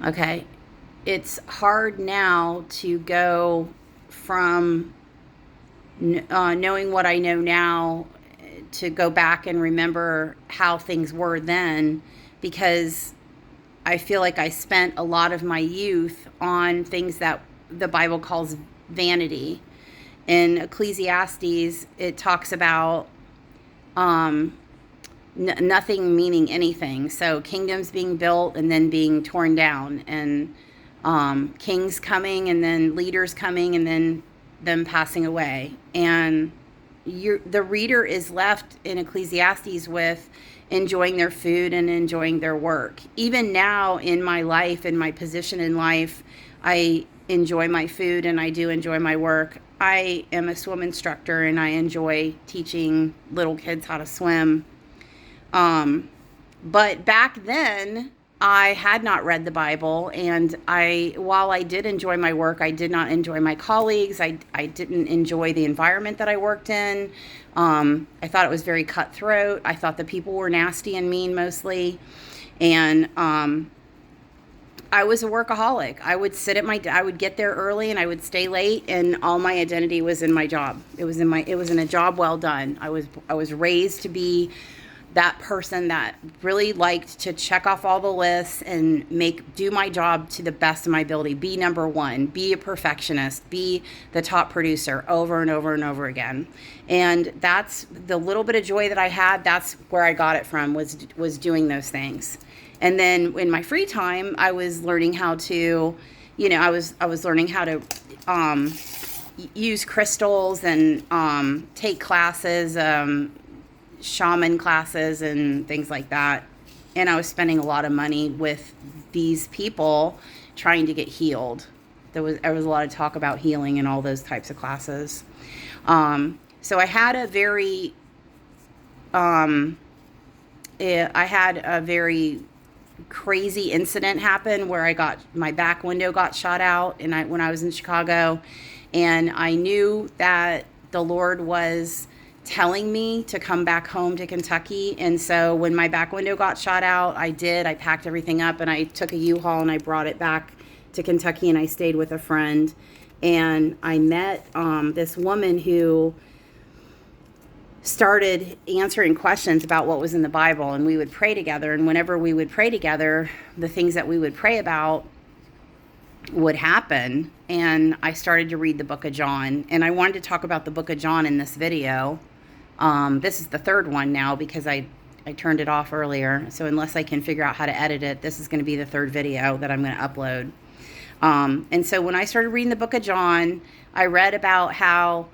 Okay. It's hard now to go from knowing what I know now to go back and remember how things were then, because I feel like I spent a lot of my youth on things that the Bible calls vanity. In Ecclesiastes, it talks about um, nothing meaning anything. So kingdoms being built and then being torn down, and kings coming and then leaders coming and then them passing away. And the reader is left in Ecclesiastes with enjoying their food and enjoying their work. Even now in my life, in my position in life, I enjoy my food and I do enjoy my work. I am a swim instructor and I enjoy teaching little kids how to swim. But back then, I had not read the Bible, and while I did enjoy my work, I did not enjoy my colleagues. I didn't enjoy the environment that I worked in. I thought it was very cutthroat. I thought the people were nasty and mean mostly. And I was a workaholic. I would I would get there early and I would stay late, and all my identity was in my job. It was in a job well done. I was raised to be that person that really liked to check off all the lists and do my job to the best of my ability, be number one, be a perfectionist, be the top producer over and over and over again. And that's the little bit of joy that I had. That's where I got it from, was doing those things. And then in my free time, I was learning how to, I was learning how to use crystals and take classes, shaman classes and things like that. And I was spending a lot of money with these people trying to get healed. There was a lot of talk about healing and all those types of classes. So I had a very crazy incident happen where my back window got shot out, and when I was in Chicago, and I knew that the Lord was telling me to come back home to Kentucky. And so when my back window got shot out, I packed everything up and I took a U-Haul and I brought it back to Kentucky, and I stayed with a friend. And I met this woman who started answering questions about what was in the Bible, and we would pray together. And whenever we would pray together, the things that we would pray about would happen. And I started to read the book of John, and I wanted to talk about the book of John in this video. This is the third one now because I turned it off earlier. So unless I can figure out how to edit it, this is going to be the third video that I'm going to upload. And so when I started reading the book of John, I read about how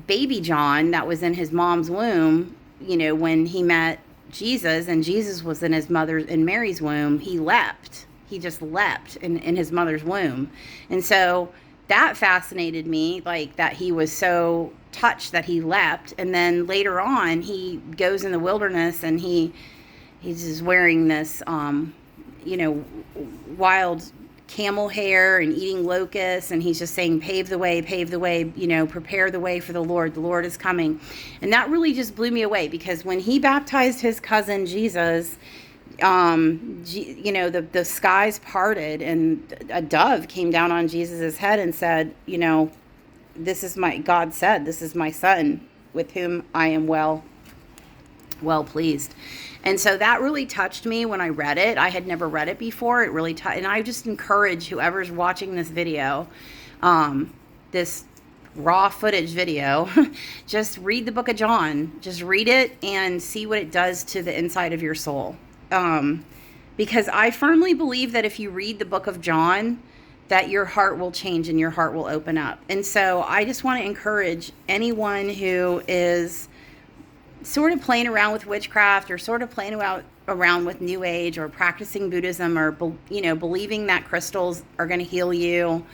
baby John, that was in his mom's womb, when he met Jesus and Jesus was in Mary's womb, he leapt. He just leapt in his mother's womb. And so that fascinated me, like that he was so touched that he leapt. And then later on, he goes in the wilderness and he's just wearing this, wild camel hair and eating locusts. And he's just saying, pave the way, prepare the way for the Lord is coming. And that really just blew me away, because when he baptized his cousin Jesus, the skies parted and a dove came down on Jesus's head and said, God said, this is my son with whom I am well pleased. And so that really touched me when I read it. I had never read it before. It really and I just encourage whoever's watching this video, this raw footage video, just read the book of John. Just read it and see what it does to the inside of your soul. Because I firmly believe that if you read the book of John, that your heart will change and your heart will open up. And so I just want to encourage anyone who is sort of playing around with witchcraft, or sort of playing around with New Age, or practicing Buddhism, or believing that crystals are going to heal you,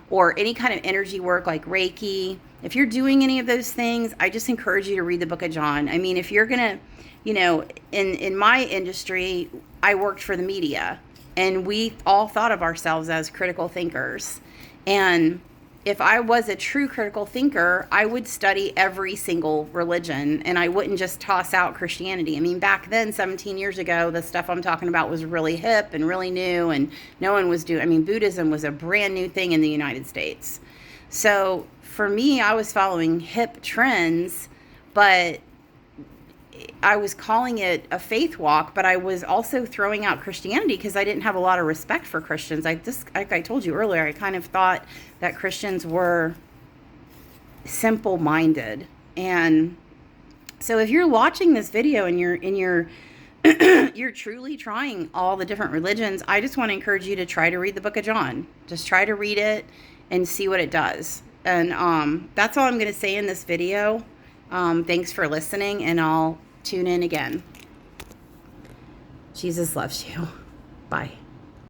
or any kind of energy work like Reiki. If you're doing any of those things, I just encourage you to read the book of John. I mean, if you're going to, in my industry, I worked for the media, and we all thought of ourselves as critical thinkers. And if I was a true critical thinker, I would study every single religion, and I wouldn't just toss out Christianity. I mean, back then, 17 years ago, the stuff I'm talking about was really hip and really new, and no one was doing, I mean, Buddhism was a brand new thing in the United States. So for me, I was following hip trends, but I was calling it a faith walk, but I was also throwing out Christianity because I didn't have a lot of respect for Christians. Like I told you earlier, I kind of thought that Christians were simple-minded. And so if you're watching this video and you're you're truly trying all the different religions, I just want to encourage you to try to read the Book of John. Just try to read it and see what it does. And that's all I'm going to say in this video. Thanks for listening, and I'll tune in again. Jesus loves you. Bye.